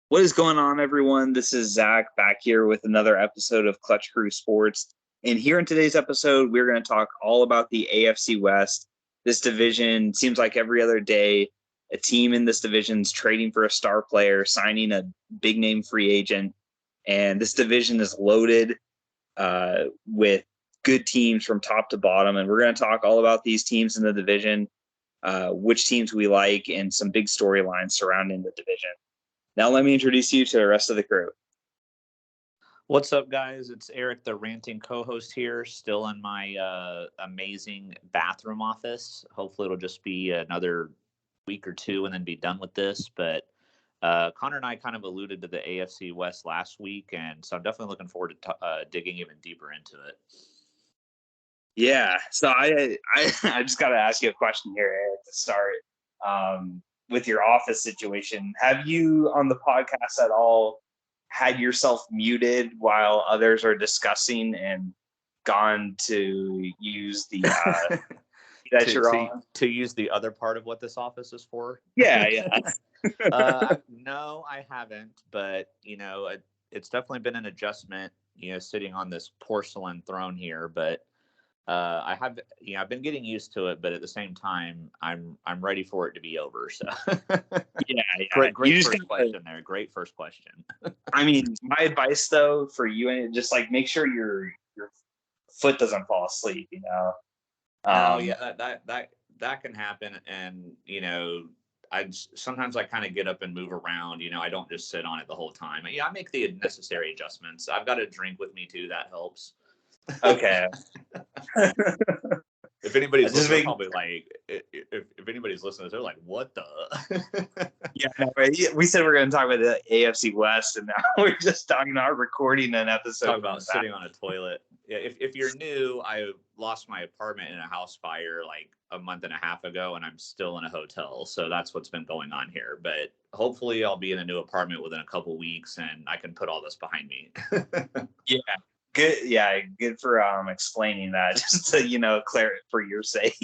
What is going on, everyone? This is Zach back here with another episode of Clutch Crew Sports. And here in today's episode, we're going to talk all about the AFC West. This division seems like every other day, a team in this division is trading for a star player, signing a big name free agent. And this division is loaded with good teams from top to bottom. And we're going to talk all about these teams in the division, which teams we like, and some big storylines surrounding the division. Now let me introduce you to the rest of the crew. What's up, guys? It's Eric, the ranting co-host here, still in my amazing bathroom office. Hopefully it'll just be another week or two and then be done with this. But Connor and I kind of alluded to the AFC West last week, and so I'm definitely looking forward to digging even deeper into it. Yeah, so I just got to ask you a question here, Eric, to start. With your office situation, have you on the podcast at all had yourself muted while others are discussing and gone to use the that you're on? To use the other part of what this office is for? Yeah. No, I haven't, but it's definitely been an adjustment, sitting on this porcelain throne here, but I've been getting used to it, but at the same time, I'm ready for it to be over. So, yeah. Great first question there. Great first question. I mean, my advice though for you, and just like make sure your foot doesn't fall asleep. Yeah, that can happen, and sometimes I kind of get up and move around. I don't just sit on it the whole time. Yeah, I make the necessary adjustments. I've got a drink with me too. That helps. Okay. If anybody's listening, probably like if anybody's listening, they're like, "What the?" Yeah, no, we said we're going to talk about the AFC West, and now we're just talking about recording an episode. Talk about sitting on a toilet. Yeah, if you're new, I lost my apartment in a house fire like a month and a half ago, and I'm still in a hotel. So that's what's been going on here. But hopefully, I'll be in a new apartment within a couple weeks, and I can put all this behind me. Yeah. Good. Yeah. Good for explaining that, just to, clear it for your sake,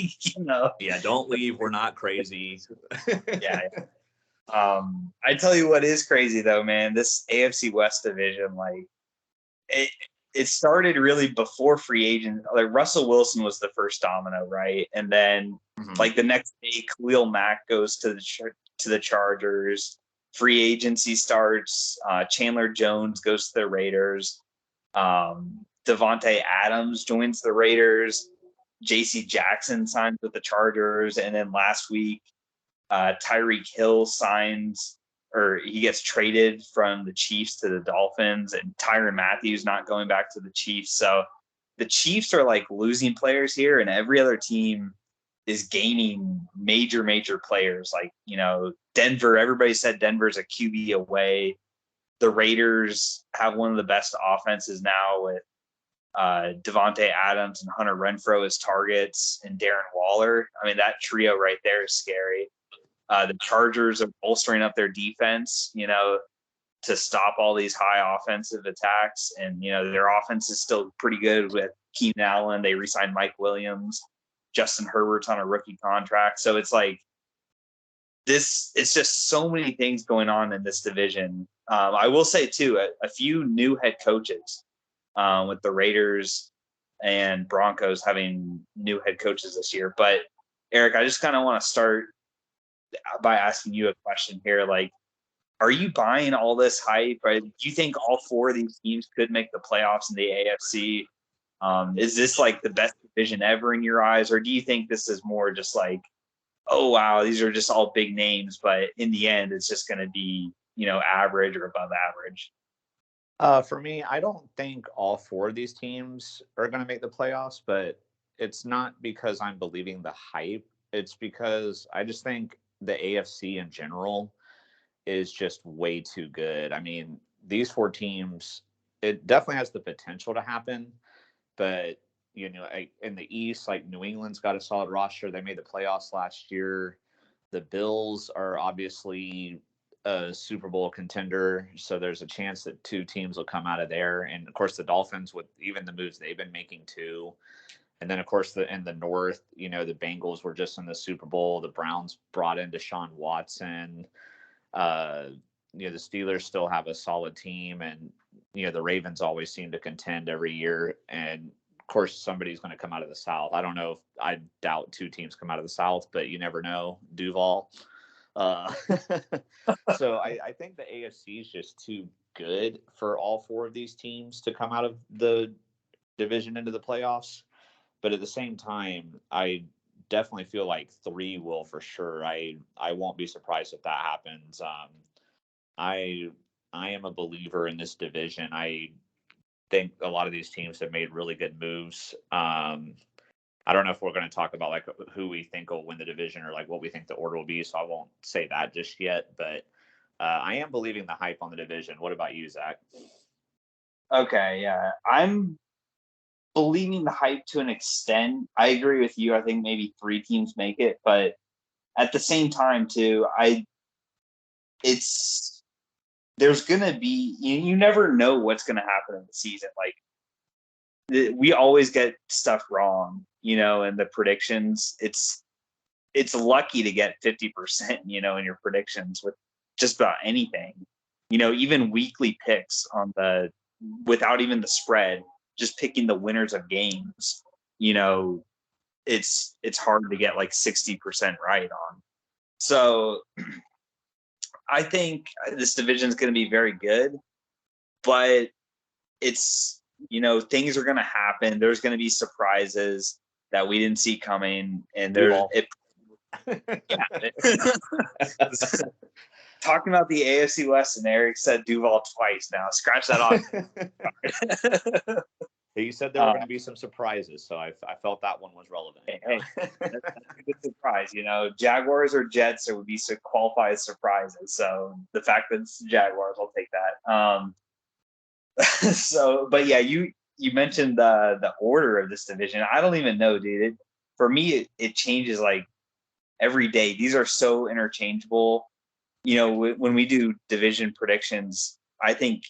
Yeah. Don't leave. We're not crazy. Yeah. I tell you what is crazy though, man, this AFC West division, like it started really before free agent. Like Russell Wilson was the first domino, right? And then like the next day, Khalil Mack goes to the Chargers. Free agency starts. Chandler Jones goes to the Raiders. Devontae Adams joins the Raiders. J.C. Jackson signs with the Chargers, and then last week, Tyreek Hill signs, or he gets traded from the Chiefs to the Dolphins, and Tyrann Mathieu not going back to the Chiefs. So the Chiefs are like losing players here, and every other team is gaining major players. Like, Denver, everybody said Denver's a QB away. The Raiders have one of the best offenses now with Devontae Adams and Hunter Renfrow as targets, and Darren Waller. I mean, that trio right there is scary. The Chargers are bolstering up their defense, to stop all these high offensive attacks. And, their offense is still pretty good with Keenan Allen. They re-signed Mike Williams. Justin Herbert's on a rookie contract. So it's like it's just so many things going on in this division. I will say, too, a few new head coaches with the Raiders and Broncos having new head coaches this year. But, Eric, I just kind of want to start by asking you a question here. Like, are you buying all this hype? Right? Do you think all four of these teams could make the playoffs in the AFC? Is this like the best division ever in your eyes? Or do you think this is more just like, oh, wow, these are just all big names, but in the end, it's just going to be, average or above average? For me, I don't think all four of these teams are going to make the playoffs, but it's not because I'm believing the hype. It's because I just think the AFC in general is just way too good. I mean, these four teams, it definitely has the potential to happen, but in the East, like New England's got a solid roster. They made the playoffs last year. The Bills are obviously a Super Bowl contender, so there's a chance that two teams will come out of there. And of course, the Dolphins, with even the moves they've been making too. And then, of course, in the North, the Bengals were just in the Super Bowl. The Browns brought in Deshaun Watson. the Steelers still have a solid team, and the Ravens always seem to contend every year, and of course somebody's going to come out of the South. I don't know if I doubt two teams come out of the South, but you never know. Duval. Uh, so I think the AFC is just too good for all four of these teams to come out of the division into the playoffs. But at the same time, I definitely feel like three will for sure. I won't be surprised if that happens. I I am a believer in this division. I think a lot of these teams have made really good moves. I don't know if we're going to talk about like who we think will win the division or like what we think the order will be, so I won't say that just yet. But I am believing the hype on the division. What about you, Zach? Okay, yeah. I'm believing the hype to an extent. I agree with you. I think maybe three teams make it, but at the same time too, it's there's gonna be you never know what's gonna happen in the season. Like we always get stuff wrong, in the predictions. It's lucky to get 50%, in your predictions with just about anything. Even weekly picks without even the spread, just picking the winners of games, it's hard to get like 60% right on. So I think this division is going to be very good, but it's, things are going to happen. There's going to be surprises that we didn't see coming. And talking about the AFC West, and Eric said Duval twice now. Scratch that off. You said there were going to be some surprises, so I felt that one was relevant. Hey, that's a good surprise. Jaguars or Jets would be qualify as surprises. So the fact that it's Jaguars, I'll take that. But yeah, you mentioned the order of this division. I don't even know, dude. For me, it changes like every day. These are so interchangeable. When we do division predictions, I think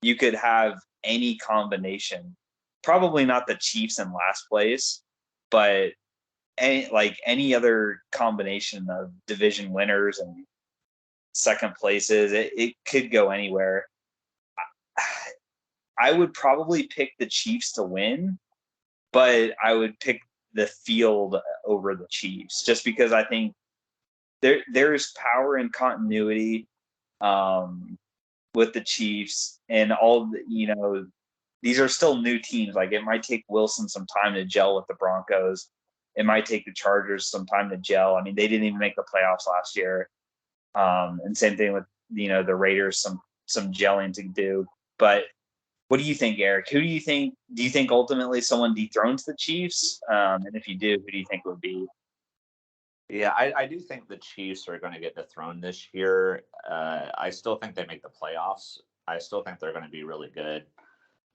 you could have any combination. Probably not the Chiefs in last place, but any other combination of division winners and second places, it could go anywhere. I would probably pick the Chiefs to win, but I would pick the field over the Chiefs just because I think there's power in continuity with the Chiefs and these are still new teams. Like it might take Wilson some time to gel with the Broncos. It might take the Chargers some time to gel. I mean, they didn't even make the playoffs last year. And same thing with, the Raiders, some gelling to do. But what do you think, Eric? Do you think ultimately someone dethrones the Chiefs? And if you do, who do you think would be? Yeah, I do think the Chiefs are going to get dethroned this year. I still think they make the playoffs. I still think they're going to be really good.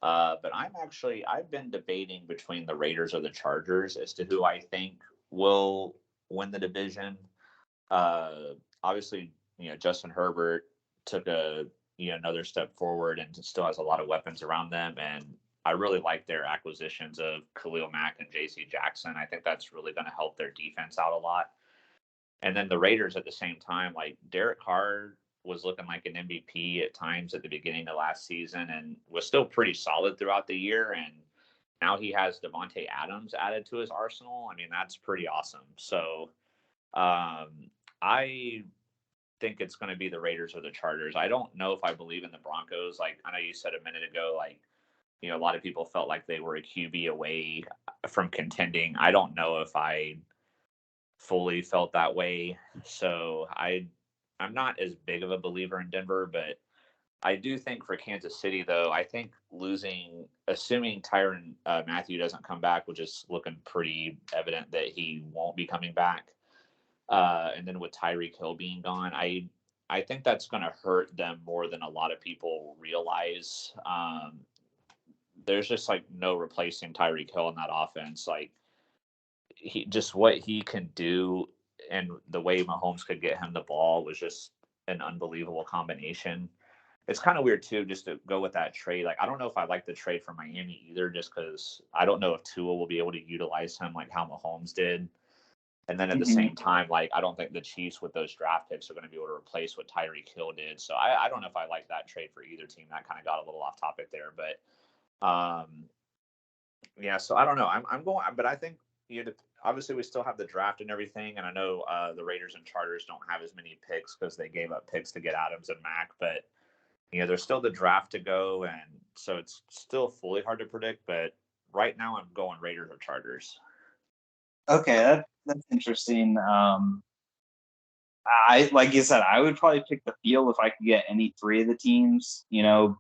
But I've been debating between the Raiders or the Chargers as to who I think will win the division. Obviously, Justin Herbert took another step forward and still has a lot of weapons around them. And I really like their acquisitions of Khalil Mack and J.C. Jackson. I think that's really going to help their defense out a lot. And then the Raiders at the same time, like Derek Carr was looking like an MVP at times at the beginning of last season and was still pretty solid throughout the year. And now he has Devontae Adams added to his arsenal. I mean, that's pretty awesome. So I think it's going to be the Raiders or the Chargers. I don't know if I believe in the Broncos. Like I know you said a minute ago, like, a lot of people felt like they were a QB away from contending. I don't know if I fully felt that way. So I'm not as big of a believer in Denver, but I do think for Kansas City, though, I think assuming Tyrann Mathieu doesn't come back, which is looking pretty evident that he won't be coming back. And then with Tyreek Hill being gone, I think that's going to hurt them more than a lot of people realize. There's just like no replacing Tyreek Hill in that offense. Like what he can do and the way Mahomes could get him the ball was just an unbelievable combination. It's kind of weird too, just to go with that trade. Like, I don't know if I like the trade for Miami either, just because I don't know if Tua will be able to utilize him like how Mahomes did. And then at the Mhm. same time, like, I don't think the Chiefs with those draft picks are going to be able to replace what Tyreek Hill did. So I don't know if I like that trade for either team. That kind of got a little off topic there, but yeah. So I don't know. I'm going, but I think obviously we still have the draft and everything, and I know the Raiders and Chargers don't have as many picks because they gave up picks to get Adams and Mack, but there's still the draft to go, and so it's still fully hard to predict. But right now, I'm going Raiders or Chargers. Okay, that's interesting. I like you said, I would probably pick the field if I could get any three of the teams,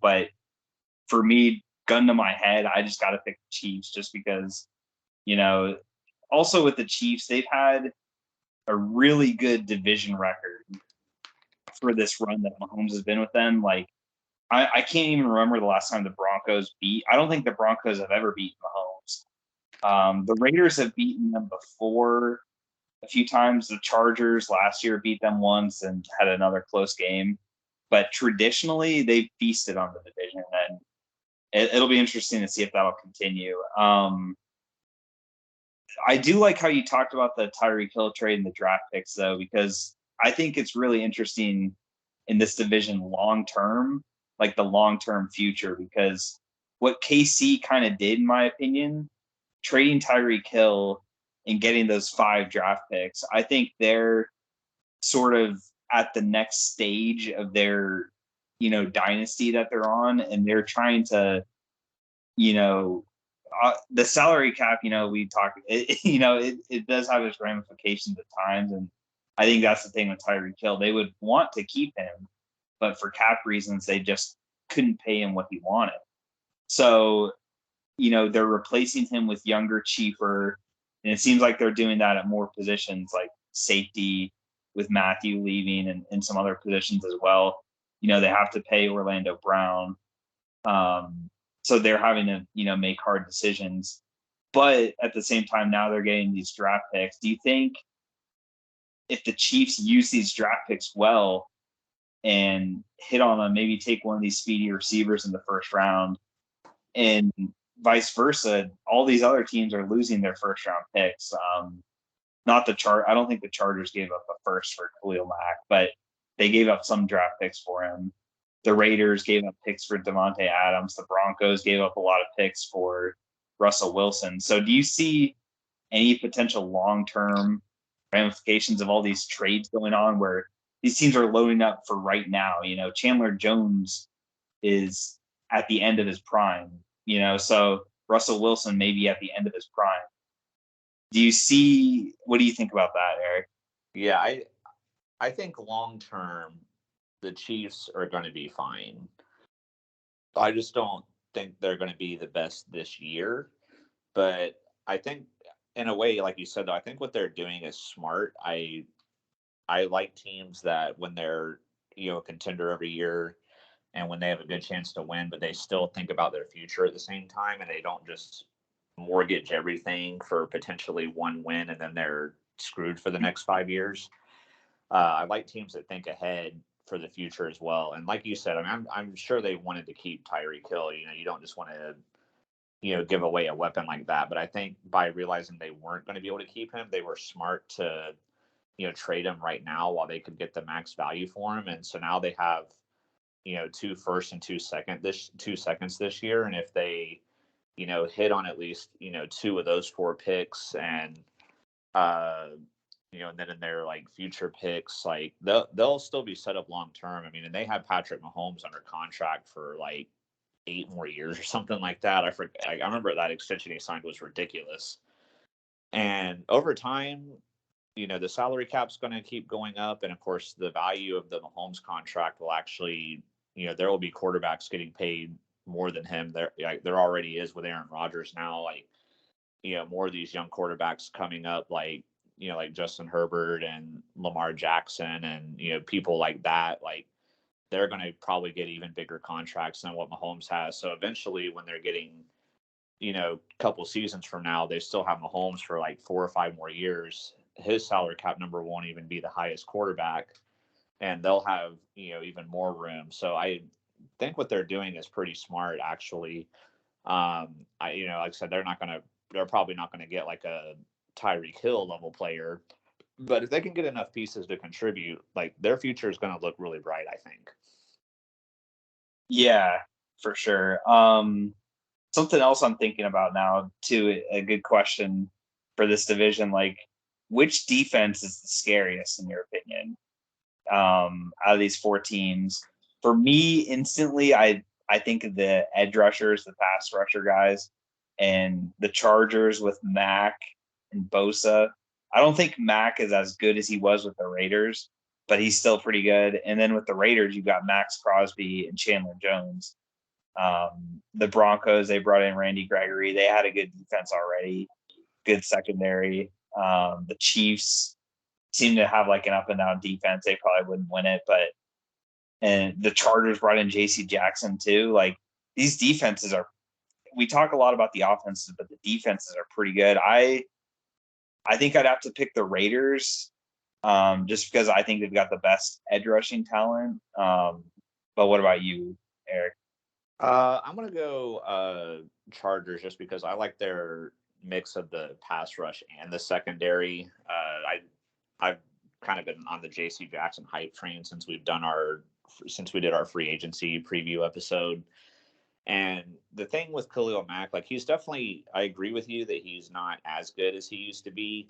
but for me, gun to my head, I just got to pick the Chiefs just because, you know, also with the Chiefs, they've had a really good division record for this run that Mahomes has been with them. Like, I can't even remember the last time the Broncos beat. I don't think the Broncos have ever beaten Mahomes. The Raiders have beaten them before a few times. The Chargers last year beat them once and had another close game. But traditionally, they've feasted on the division, and it'll be interesting to see if that'll continue. I do like how you talked about the Tyreek Hill trade and the draft picks, though, because I think it's really interesting in this division long term, like the long term future, because what KC kind of did, in my opinion, trading Tyreek Hill and getting those 5 draft picks, I think they're sort of at the next stage of their, dynasty that they're on, and they're trying to, you know, the salary cap, we talk, it does have its ramifications at times. And I think that's the thing with Tyreek Hill. They would want to keep him, but for cap reasons, they just couldn't pay him what he wanted. So, they're replacing him with younger, cheaper, and it seems like they're doing that at more positions like safety with Matthew leaving and some other positions as well. They have to pay Orlando Brown. So they're having to, make hard decisions. But at the same time, now they're getting these draft picks. Do you think if the Chiefs use these draft picks well and hit on them, maybe take one of these speedy receivers in the first round, and vice versa, all these other teams are losing their first round picks? Not the I don't think the Chargers gave up a first for Khalil Mack, but they gave up some draft picks for him. The Raiders gave up picks for Devontae Adams. The Broncos gave up a lot of picks for Russell Wilson. So do you see any potential long-term ramifications of all these trades going on where these teams are loading up for right now? Chandler Jones is at the end of his prime, so Russell Wilson may be at the end of his prime. What do you think about that, Eric? Yeah, I think long term the Chiefs are going to be fine. I just don't think they're going to be the best this year. But I think, in a way, like you said, though, I think what they're doing is smart. I like teams that when they're a contender every year and when they have a good chance to win, but they still think about their future at the same time, and they don't just mortgage everything for potentially one win and then they're screwed for the next 5 years. I like teams that think ahead for the future as well. And like you said, I mean, I'm sure they wanted to keep Tyreek Hill. You don't just want to give away a weapon like that. But I think by realizing they weren't going to be able to keep him, they were smart to trade him right now while they could get the max value for him. And so now they have 2 firsts and 2 seconds this year. And if they hit on at least 2 of those 4 picks, and and then in their like future picks, like they'll still be set up long term. I mean, and they have Patrick Mahomes under contract for like 8 more years or something like that. I remember that extension he signed was ridiculous. And over time, the salary cap's going to keep going up, and of course, the value of the Mahomes contract will actually, there will be quarterbacks getting paid more than him. There already is with Aaron Rodgers now. Like, more of these young quarterbacks coming up, like like Justin Herbert and Lamar Jackson, and people like that. Like, they're going to probably get even bigger contracts than what Mahomes has. So eventually, when they're getting, a couple seasons from now, they still have Mahomes for like 4 or 5 more years. His salary cap number won't even be the highest quarterback, and they'll have, even more room. So I think what they're doing is pretty smart, actually. Like I said, they're probably not going to get like a Tyreek Hill level player. But if they can get enough pieces to contribute, like their future is going to look really bright, I think. Yeah, for sure. Something else I'm thinking about now, too, a good question for this division, like which defense is the scariest in your opinion? Out of these four teams. For me, instantly, I think of the edge rushers, the pass rusher guys, and the Chargers with Mack and Bosa. I don't think Mack is as good as he was with the Raiders, but he's still pretty good. And then with the Raiders, you got Max Crosby and Chandler Jones. The Broncos, they brought in Randy Gregory. They had a good defense already, good secondary. The Chiefs seem to have like an up and down defense. They probably wouldn't win it, but and the Chargers brought in J.C. Jackson too. Like these defenses are. We talk a lot about the offenses, but the defenses are pretty good. I think I'd have to pick the Raiders, just because I think they've got the best edge rushing talent. But what about you, Eric? I'm gonna go Chargers just because I like their mix of the pass rush and the secondary. I've kind of been on the J.C. Jackson hype train since we did our free agency preview episode. And the thing with Khalil Mack, like he's definitely, I agree with you that he's not as good as he used to be,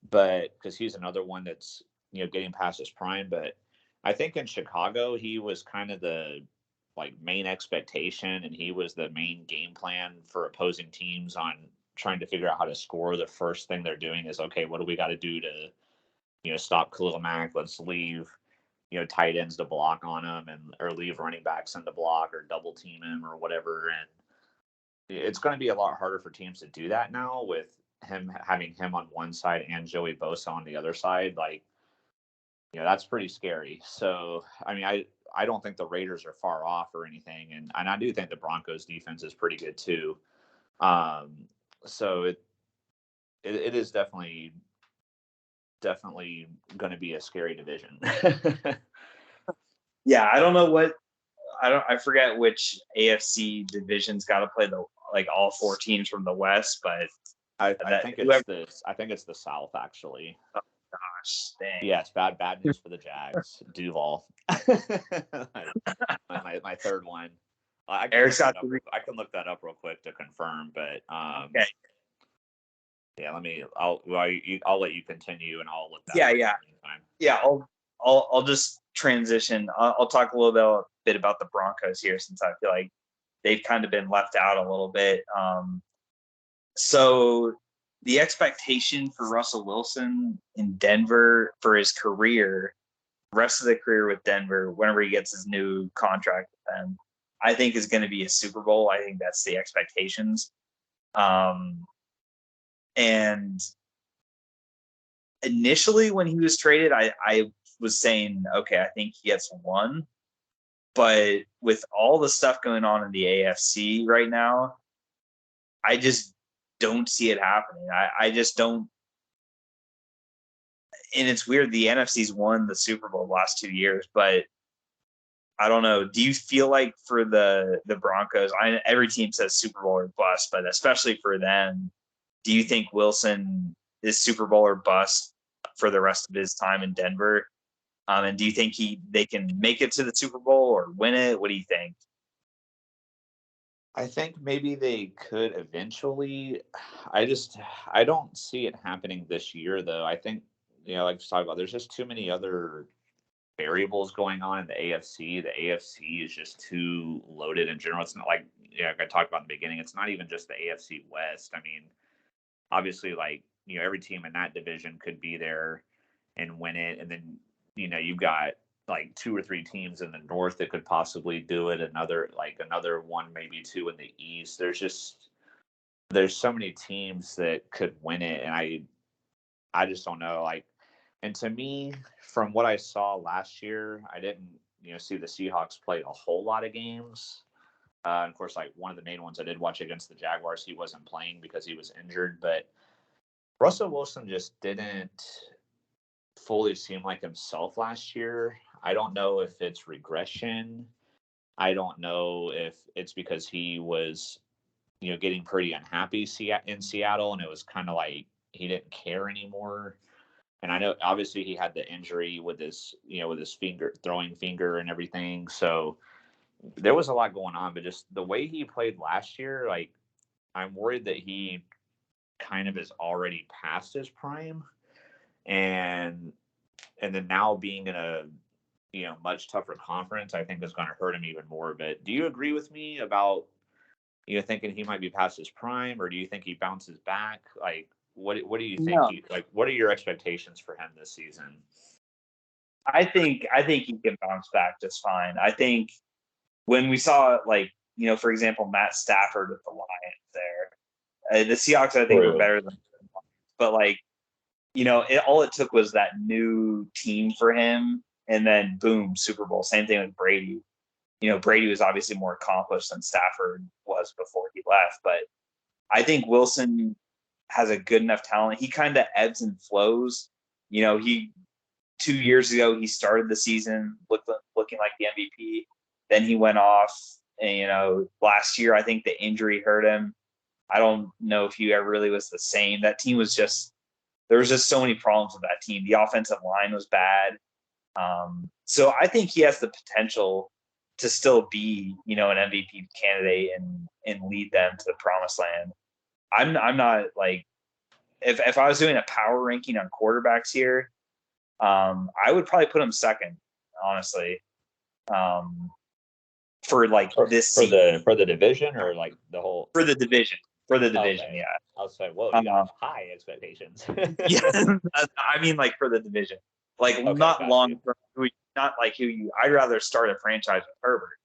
but because he's another one that's getting past his prime. But I think in Chicago he was kind of the like main expectation, and he was the main game plan for opposing teams on trying to figure out how to score. The first thing they're doing is, okay, what do we got to do to stop Khalil Mack? Let's leave tight ends to block on him, and or leave running backs in the block or double team him or whatever. And it's going to be a lot harder for teams to do that now with having him on one side and Joey Bosa on the other side. Like, that's pretty scary. So, I mean, I don't think the Raiders are far off or anything. And I do think the Broncos defense is pretty good too. So it is definitely going to be a scary division. Yeah, I forget which AFC division's got to play all four teams from the West, but I think it's the South actually. Oh gosh, dang. Yeah, it's bad news for the Jags. Duval, my third one. I can look that up real quick to confirm, but okay. Yeah, I'll let you continue, and I'll look that up. Yeah. I'll just transition. I'll talk a little bit about the Broncos here, since I feel like they've kind of been left out a little bit. So the expectation for Russell Wilson in Denver for his career, rest of the career with Denver, whenever he gets his new contract with them, I think is going to be a Super Bowl. I think that's the expectations. And initially when he was traded, I was saying, okay, I think he gets one. But with all the stuff going on in the AFC right now, I just don't see it happening. I just don't. And it's weird. The NFC's won the Super Bowl the last 2 years, but I don't know. Do you feel like for the Broncos, every team says Super Bowl or bust, but especially for them, do you think Wilson is Super Bowl or bust for the rest of his time in Denver? And do you think they can make it to the Super Bowl or win it? What do you think? I think maybe they could eventually. I don't see it happening this year, though. I think, like we talked about, there's just too many other variables going on in the AFC. The AFC is just too loaded in general. It's not like, like I talked about in the beginning, it's not even just the AFC West. I mean, obviously, like, every team in that division could be there and win it. And then, you've got like 2 or 3 teams in the North that could possibly do it. Another one, maybe 2 in the East. There's so many teams that could win it. And I just don't know. Like, and to me, from what I saw last year, I didn't, see the Seahawks play a whole lot of games. Of course, like one of the main ones I did watch against the Jaguars, he wasn't playing because he was injured. But Russell Wilson just didn't fully seem like himself last year. I don't know if it's regression. I don't know if it's because he was, getting pretty unhappy in Seattle, and it was kind of like didn't care anymore. And I know obviously he had the injury with his throwing finger and everything. So there was a lot going on, but just the way he played last year, like I'm worried that he kind of is already past his prime, and then now being in a much tougher conference, I think is going to hurt him even more. But do you agree with me about thinking he might be past his prime, or do you think he bounces back? Like, what do you think? No, What are your expectations for him this season? I think he can bounce back just fine. I think when we saw for example, Matt Stafford with the Lions there, the Seahawks I think were True. better than, but all it took was that new team for him, and then boom, Super Bowl. Same thing with Brady. Brady was obviously more accomplished than Stafford was before he left, but I think Wilson has a good enough talent. He kind of ebbs and flows. He 2 years ago he started the season looking like the MVP. Then he went off, and last year I think the injury hurt him. I don't know if he ever really was the same. That team was just there was just so many problems with that team. The offensive line was bad. So I think he has the potential to still be, an MVP candidate and lead them to the promised land. I'm not like if I was doing a power ranking on quarterbacks here, I would probably put him second, honestly. For this season. For the division or like the whole For the division. For the division, okay. yeah. I'll say, whoa, you got high expectations. Yeah, I mean, for the division, okay, not long term. Not like who you. I'd rather start a franchise with Herbert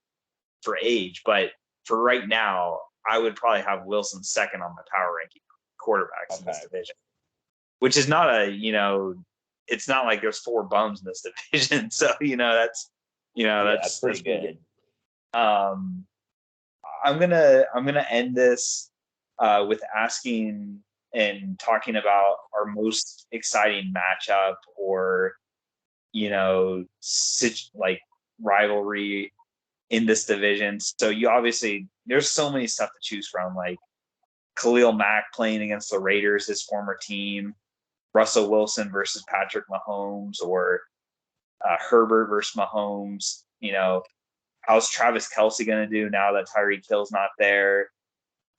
for age, but for right now, I would probably have Wilson second on my power ranking quarterbacks in this division, which is not it's not like there's 4 bums in this division, so that's pretty good. I'm gonna end this with asking and talking about our most exciting matchup or rivalry in this division. So you obviously there's so many stuff to choose from, like Khalil Mack playing against the Raiders, his former team, Russell Wilson versus Patrick Mahomes, or Herbert versus Mahomes. How's Travis Kelce going to do now that Tyreek Hill's not there?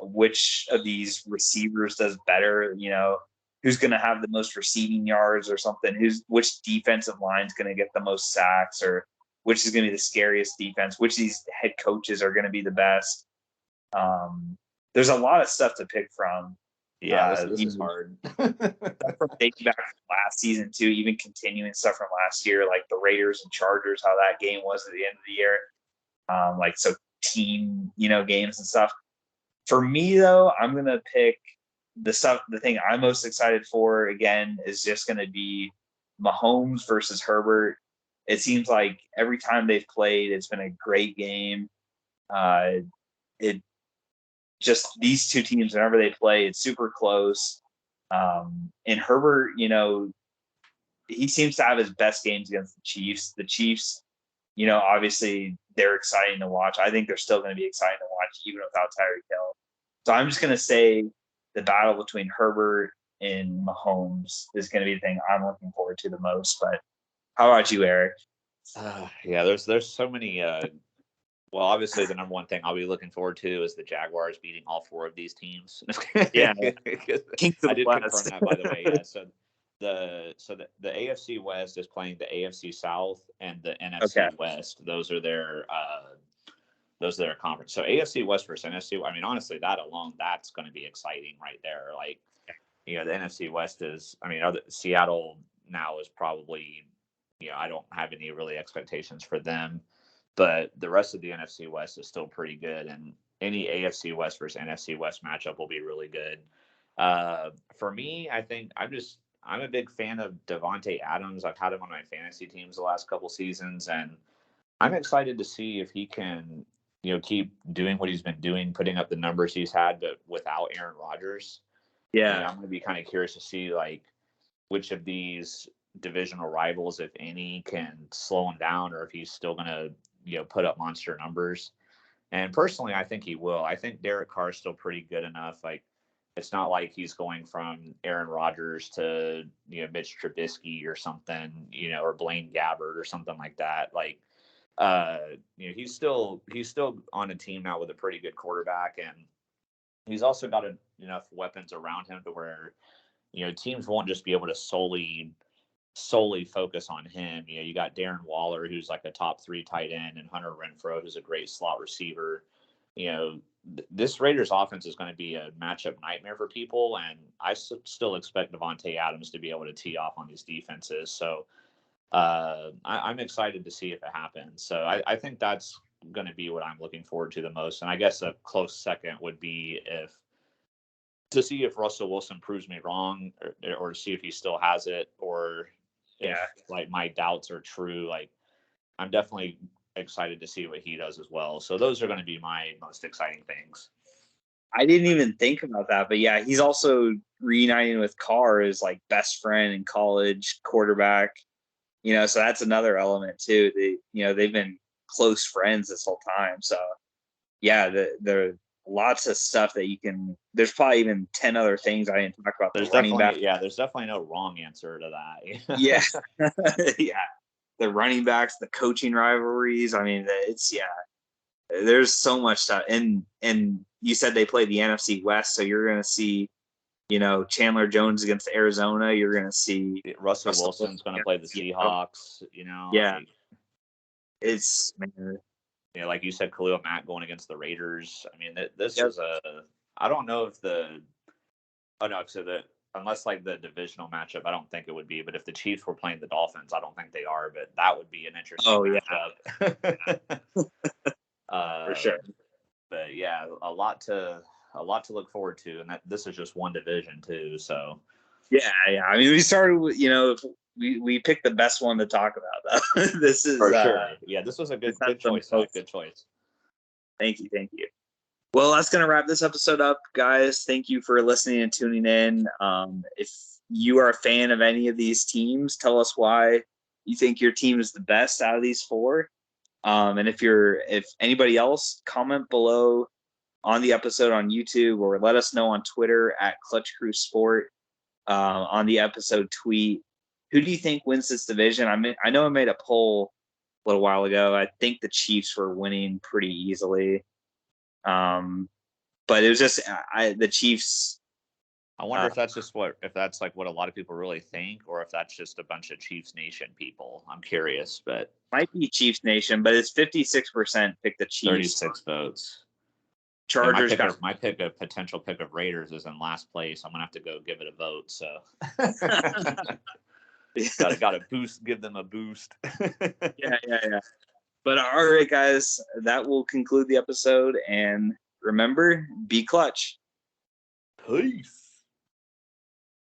Which of these receivers does better? Who's going to have the most receiving yards or something? Which defensive line is going to get the most sacks, or which is going to be the scariest defense? Which of these head coaches are going to be the best? There's a lot of stuff to pick from. Yeah, this is hard. From dating back from last season too, even continuing stuff from last year, like the Raiders and Chargers, how that game was at the end of the year. Team, games and stuff. For me though, I'm gonna pick the thing I'm most excited for again is just gonna be Mahomes versus Herbert. It seems like every time they've played, it's been a great game. It just these two teams, whenever they play, it's super close. And Herbert, he seems to have his best games against the Chiefs. The Chiefs, obviously they're exciting to watch. I think they're still going to be exciting to watch even without Tyreek Hill. So I'm just going to say the battle between Herbert and Mahomes is going to be the thing I'm looking forward to the most. But how about you, Eric? Yeah, there's so many. Well, obviously the number one thing I'll be looking forward to is the Jaguars beating all 4 of these teams. Yeah, I did confirm that, by the way. Yeah, so the AFC West is playing the AFC South and the NFC West. Those are their conference. So AFC West versus NFC. I mean, honestly, that alone, that's going to be exciting right there. Like, the NFC West is. I mean, Seattle now is probably. I don't have any really expectations for them, but the rest of the NFC West is still pretty good, and any AFC West versus NFC West matchup will be really good. For me, I think I'm a big fan of Devontae Adams. I've had him on my fantasy teams the last couple seasons, and I'm excited to see if he can, keep doing what he's been doing, putting up the numbers he's had, but without Aaron Rodgers. Yeah, I'm going to be kind of curious to see which of these divisional rivals, if any, can slow him down, or if he's still going to put up monster numbers. And personally, I think he will. I think Derek Carr is still pretty good enough. It's not like he's going from Aaron Rodgers to, Mitch Trubisky or something, or Blaine Gabbert or something like that. Like, he's still on a team now with a pretty good quarterback, and he's also got enough weapons around him to where, teams won't just be able to solely focus on him. You got Darren Waller, who's like a top 3 tight end, and Hunter Renfrow, who's a great slot receiver. This Raiders offense is going to be a matchup nightmare for people, and I still expect Devontae Adams to be able to tee off on these defenses. So I'm excited to see if it happens. So I think that's going to be what I'm looking forward to the most. And I guess a close second would be to see if Russell Wilson proves me wrong, or to see if he still has it, or if like my doubts are true. Like, I'm definitely excited to see what he does as well. So those are going to be my most exciting things. I didn't even think about that, but yeah, he's also reuniting with Carr, his like best friend in college, quarterback. So that's another element too. They've been close friends this whole time. So yeah, there are lots of stuff that you can. There's probably even 10 other things I didn't talk about. There's definitely no wrong answer to that. Yeah, yeah. The running backs, the coaching rivalries. I mean, there's so much stuff. And you said they play the NFC West, so you're going to see, Chandler Jones against Arizona. You're going to see Russell Wilson's going to play the Seahawks. Yeah, it's man. Like you said, Khalil Mack going against the Raiders. I mean, this is I don't know if unless like the divisional matchup, I don't think it would be. But if the Chiefs were playing the Dolphins, I don't think they are. But that would be an interesting matchup. For sure. But yeah, a lot to look forward to, and this is just one division too. So yeah. I mean, we started with we picked the best one to talk about though. This is for sure. Yeah, this was a good choice. Good choice. Thank you. Well, that's going to wrap this episode up, guys. Thank you for listening and tuning in. If you are a fan of any of these teams, tell us why you think your team is the best out of these 4. And if anybody else, comment below on the episode on YouTube, or let us know on Twitter at Clutch Crew Sport. On the episode tweet, who do you think wins this division? I know I made a poll a little while ago. I think the Chiefs were winning pretty easily. But it was just the Chiefs. I wonder if that's like what a lot of people really think, or if that's just a bunch of Chiefs Nation people. I'm curious, but might be Chiefs Nation, but it's 56% pick the Chiefs. 36 votes. Chargers. My potential pick of Raiders is in last place. I'm gonna have to go give it a vote. So gotta give them a boost. Yeah. But all right, guys, that will conclude the episode. And remember, be clutch. Peace.